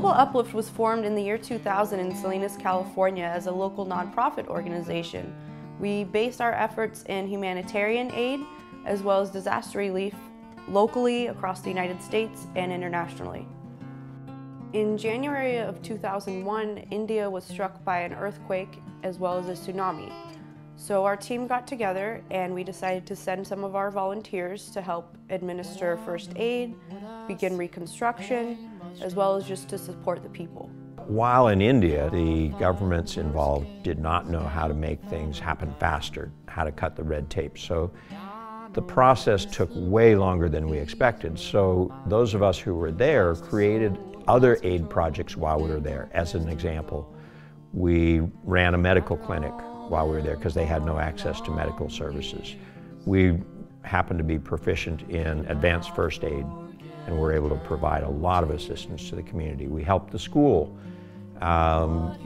Global Uplift was formed in the year 2000 in Salinas, California as a local nonprofit organization. We based our efforts in humanitarian aid as well as disaster relief locally across the United States and internationally. In January of 2001, India was struck by an earthquake as well as a tsunami. So our team got together and we decided to send some of our volunteers to help administer first aid, begin reconstruction, as well as just to support the people. While in India, the governments involved did not know how to make things happen faster, how to cut the red tape. So the process took way longer than we expected. So those of us who were there created other aid projects while we were there. As an example, we ran a medical clinic while we were there because they had no access to medical services. We happened to be proficient in advanced first aid and were able to provide a lot of assistance to the community. We helped the school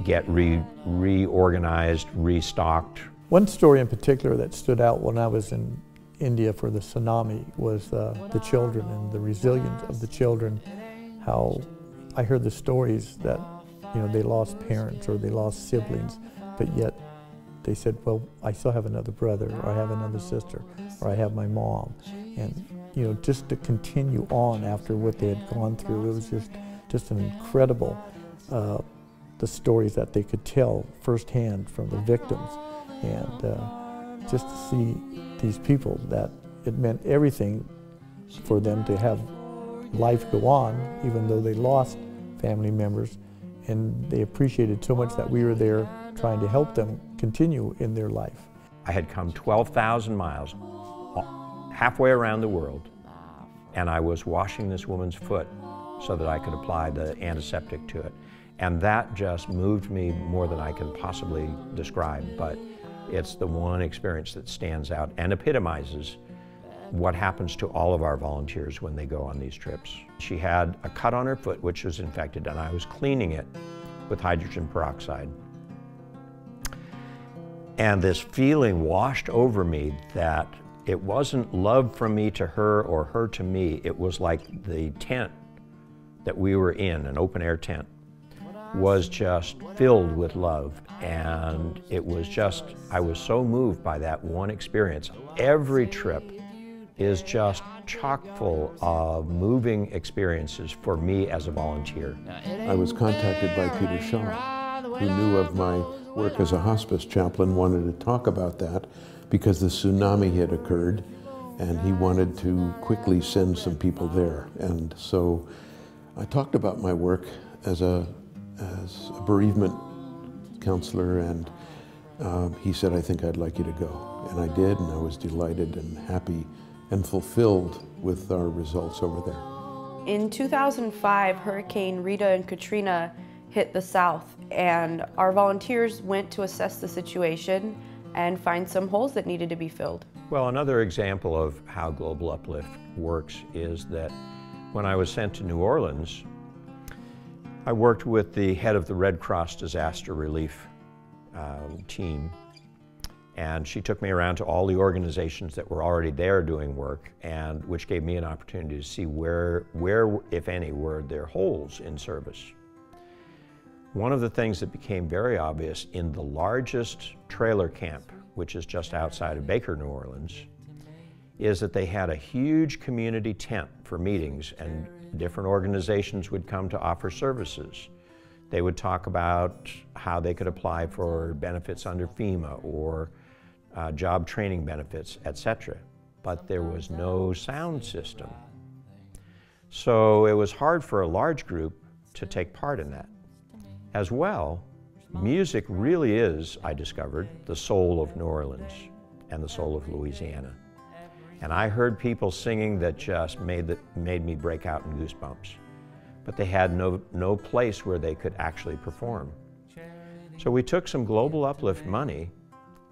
get reorganized, restocked. One story in particular that stood out when I was in India for the tsunami was the children and the resilience of the children. How I heard the stories that, you know, they lost parents or they lost siblings, but yet they said, well, I still have another brother, or I have another sister, or I have my mom. And, you know, just to continue on after what they had gone through, it was just an incredible, the stories that they could tell firsthand from the victims. And just to see these people, that it meant everything for them to have life go on, even though they lost family members, and they appreciated so much that we were there trying to help them continue in their life. I had come 12,000 miles, halfway around the world, and I was washing this woman's foot so that I could apply the antiseptic to it. And that just moved me more than I can possibly describe, but it's the one experience that stands out and epitomizes what happens to all of our volunteers when they go on these trips. She had a cut on her foot which was infected, and I was cleaning it with hydrogen peroxide. And this feeling washed over me that it wasn't love from me to her or her to me. It was like the tent that we were in, an open air tent, was just filled with love. And it was just, I was so moved by that one experience. Every trip is just chock full of moving experiences for me as a volunteer. I was contacted by Peter Shaw, who knew of my work as a hospice chaplain, wanted to talk about that because the tsunami had occurred and he wanted to quickly send some people there. And so I talked about my work as a bereavement counselor, and he said, I think I'd like you to go. And I did, and I was delighted and happy and fulfilled with our results over there. In 2005, Hurricane Rita and Katrina hit the South, and our volunteers went to assess the situation and find some holes that needed to be filled. Well, another example of how Global Uplift works is that when I was sent to New Orleans, I worked with the head of the Red Cross Disaster Relief team, and she took me around to all the organizations that were already there doing work, and which gave me an opportunity to see where, if any, were there holes in service. One of the things that became very obvious in the largest trailer camp, which is just outside of Baker, New Orleans, is that they had a huge community tent for meetings, and different organizations would come to offer services. They would talk about how they could apply for benefits under FEMA or job training benefits, etc. But there was no sound system. So it was hard for a large group to take part in that. As well, music really is, I discovered, the soul of New Orleans and the soul of Louisiana. And I heard people singing that just made me break out in goosebumps. But they had no place where they could actually perform. So we took some Global Uplift money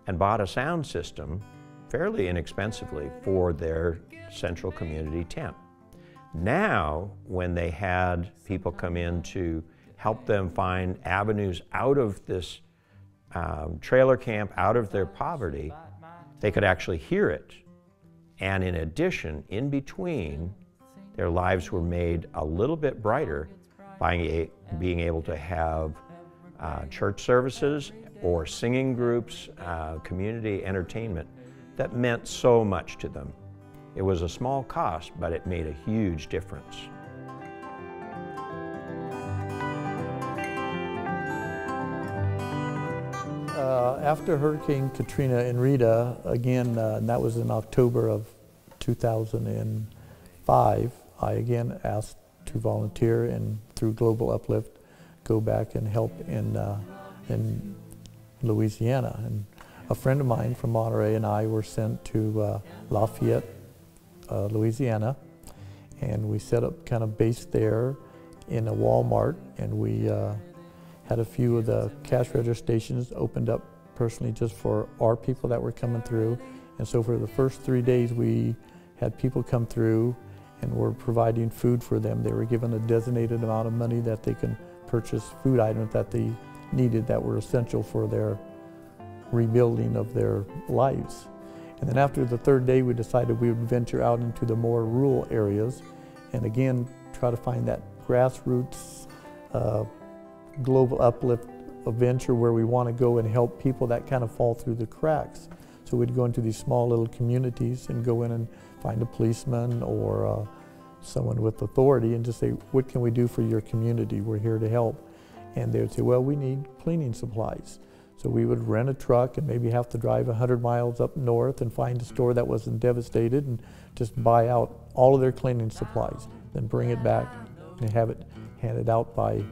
and bought a sound system fairly inexpensively for their central community tent. Now, when they had people come in to help them find avenues out of this trailer camp, out of their poverty, they could actually hear it. And in addition, in between, their lives were made a little bit brighter by being able to have church services or singing groups, community entertainment that meant so much to them. It was a small cost, but it made a huge difference. After Hurricane Katrina and Rita, again, and that was in October of 2005, I again asked to volunteer and through Global Uplift go back and help in Louisiana. And a friend of mine from Monterey and I were sent to Lafayette, Louisiana, and we set up kind of base there in a Walmart, and we had a few of the cash register stations opened up personally just for our people that were coming through. And so for the first 3 days we had people come through and were providing food for them. They were given a designated amount of money that they can purchase food items that they needed that were essential for their rebuilding of their lives. And then after the third day we decided we would venture out into the more rural areas and again try to find that grassroots Global Uplift venture where we want to go and help people that kind of fall through the cracks. So we'd go into these small little communities and go in and find a policeman or someone with authority and just say, what can we do for your community? We're here to help. And they would say, well, we need cleaning supplies. So we would rent a truck and maybe have to drive 100 miles up north and find a store that wasn't devastated and just buy out all of their cleaning supplies, then bring it back and have it handed out by,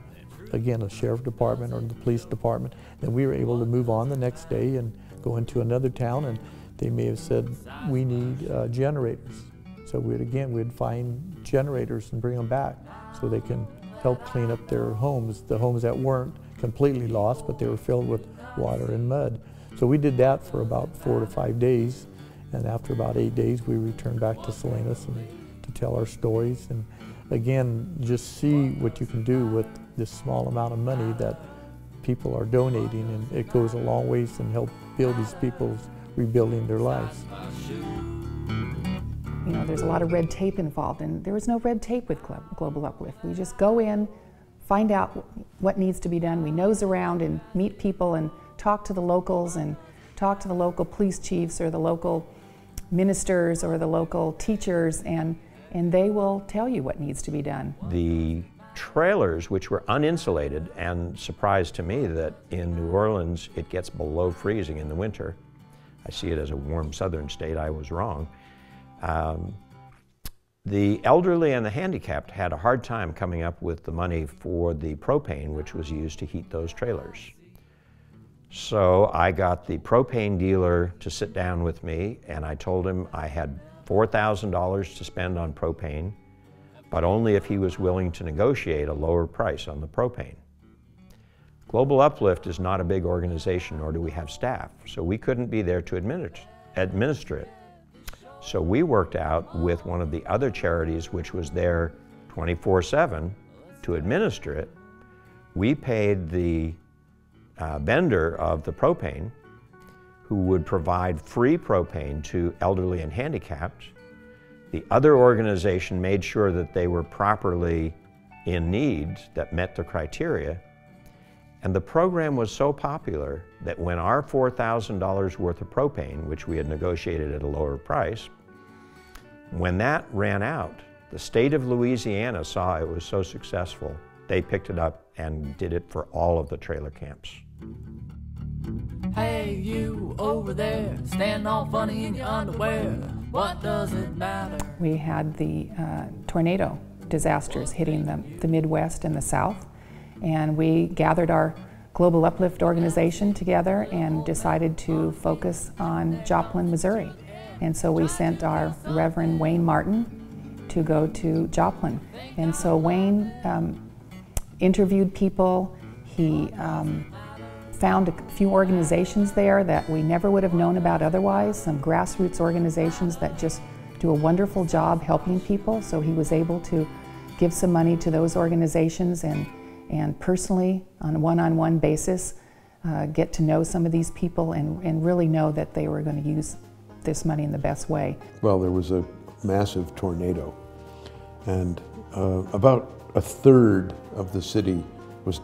again, a sheriff department or the police department. Then we were able to move on the next day and go into another town, and they may have said, we need generators. So we'd find generators and bring them back so they can help clean up their homes, the homes that weren't completely lost, but they were filled with water and mud. So we did that for about 4 to 5 days, and after about 8 days, we returned back to Salinas and to tell our stories. And again, just see what you can do with this small amount of money that people are donating, and it goes a long ways and help build these people's rebuilding their lives. You know, there's a lot of red tape involved, and there was no red tape with Global Uplift. We just go in, find out what needs to be done. We nose around and meet people and talk to the locals and talk to the local police chiefs or the local ministers or the local teachers, and they will tell you what needs to be done. The trailers, which were uninsulated, and surprised to me that in New Orleans it gets below freezing in the winter. I see it as a warm southern state. I was wrong. The elderly and the handicapped had a hard time coming up with the money for the propane, which was used to heat those trailers. So I got the propane dealer to sit down with me, and I told him I had $4,000 to spend on propane, but only if he was willing to negotiate a lower price on the propane. Global Uplift is not a big organization, nor do we have staff, so we couldn't be there to administer it. So we worked out with one of the other charities, which was there 24/7 to administer it. We paid the vendor of the propane, who would provide free propane to elderly and handicapped. The other organization made sure that they were properly in need, that met the criteria. And the program was so popular that when our $4,000 worth of propane, which we had negotiated at a lower price, when that ran out, the state of Louisiana saw it was so successful, they picked it up and did it for all of the trailer camps. Hey, you over there, stand all funny in your underwear. What does it matter? We had the tornado disasters hitting the Midwest and the South, and we gathered our Global Uplift organization together and decided to focus on Joplin, Missouri. And so we sent our Reverend Wayne Martin to go to Joplin. And so Wayne interviewed people. He found a few organizations there that we never would have known about otherwise, some grassroots organizations that just do a wonderful job helping people. So he was able to give some money to those organizations and personally, on a one-on-one basis, get to know some of these people and really know that they were going to use this money in the best way. Well, there was a massive tornado, and about a third of the city was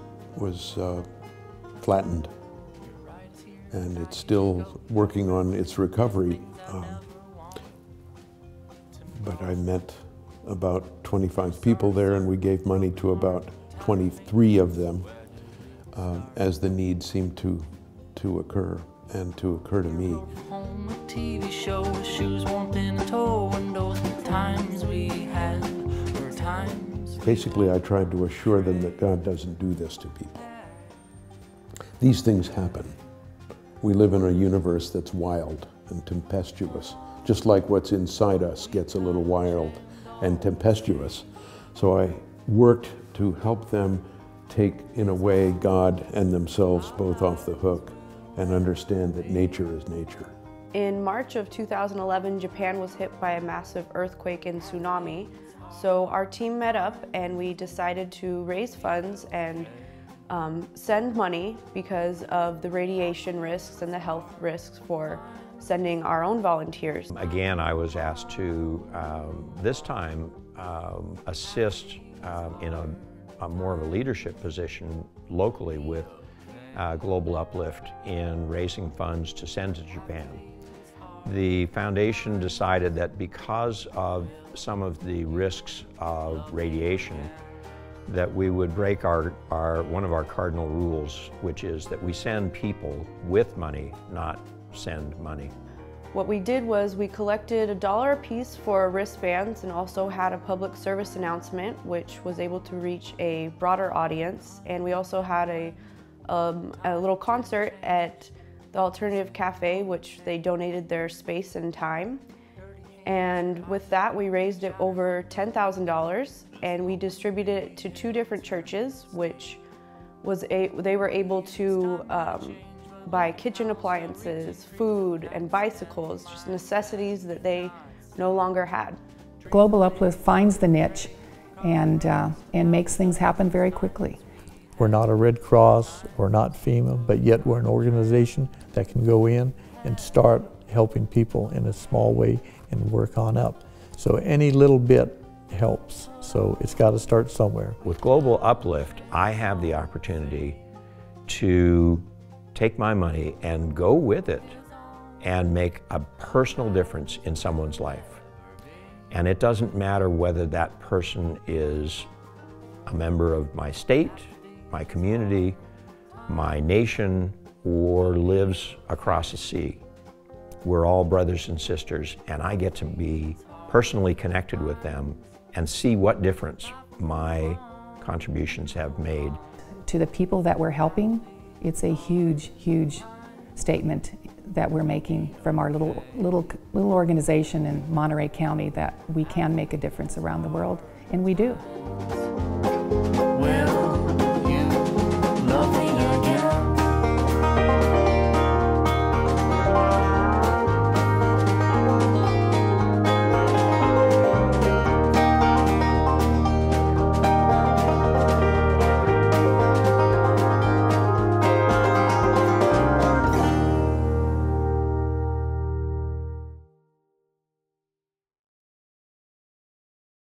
flattened, and it's still working on its recovery. But I met about 25 people there, and we gave money to about 23 of them as the need seemed to occur, and to occur to me. Home, a TV show with shoes warmth in a toe, and those times we had were times. Basically, I tried to assure them that God doesn't do this to people. These things happen. We live in a universe that's wild and tempestuous, just like what's inside us gets a little wild and tempestuous. So I worked to help them take, in a way, God and themselves both off the hook and understand that nature is nature. In March of 2011, Japan was hit by a massive earthquake and tsunami. So our team met up and we decided to raise funds and send money because of the radiation risks and the health risks for sending our own volunteers. Again, I was asked to, this time, assist in a more of a leadership position locally with Global Uplift in raising funds to send to Japan. The foundation decided that because of some of the risks of radiation, that we would break one of our cardinal rules, which is that we send people with money, not send money. What we did was we collected $1 a piece for wristbands and also had a public service announcement which was able to reach a broader audience, and we also had a little concert at the Alternative Cafe, which they donated their space and time. And with that, we raised it over $10,000, and we distributed it to 2 different churches, which was they were able to buy kitchen appliances, food, and bicycles, just necessities that they no longer had. Global Uplift finds the niche and makes things happen very quickly. We're not a Red Cross, we're not FEMA, but yet we're an organization that can go in and start helping people in a small way and work on up. So any little bit helps, so it's got to start somewhere. With Global Uplift, I have the opportunity to take my money and go with it and make a personal difference in someone's life. And it doesn't matter whether that person is a member of my state, my community, my nation, or lives across the sea. We're all brothers and sisters, and I get to be personally connected with them and see what difference my contributions have made. To the people that we're helping, it's a huge, huge statement that we're making from our little organization in Monterey County that we can make a difference around the world, and we do.